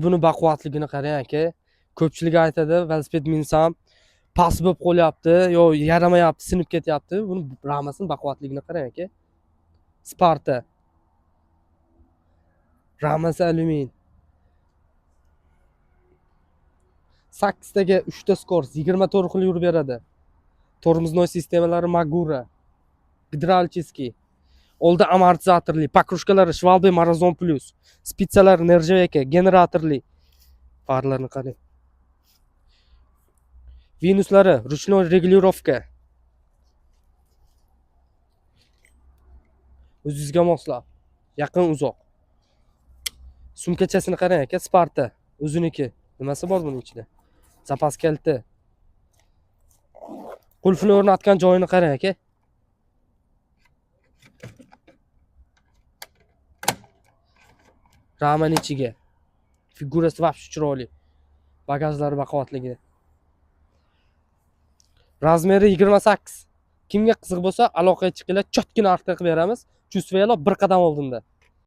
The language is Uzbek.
Buni baquvvatligini qarang aka. Ko'pchilik aytadi, velosiped minsam pas bo'lib qolyapti, yo yaramayapti, sinib ketyapti. Buni ramasini baquvvatligini qarang aka. Sparta. Ramasi alyumin. 8 taga 3 ta skorost 24 xil yurib beradi. Tormoznoy sistemalari Magura. Gidralchiski. Oldi amortizatorli, покрышкалari Schwalbe Marazon Plus. Spitsalari Nerjaveka, generatorli. Farlarni qarang. Venuslari ручной regulirovka. O'zingizga moslab. Yaqin uzoq. Sumkachasini qarang aka, Sparta. O'ziniki. Nimasi bor buning ichida? Zapas kaliti. Qulfni o'rnatgan joyini qarang aka. Raman ichiga. Figurasi vobshe chiroyli. Bagajlari baquvvatligi. Razmeri 28. Kimga qiziq bo'lsa, aloqaga chiqinglar, chotgina ortga qilib beramiz. Chustvaylar bir qadam oldinda.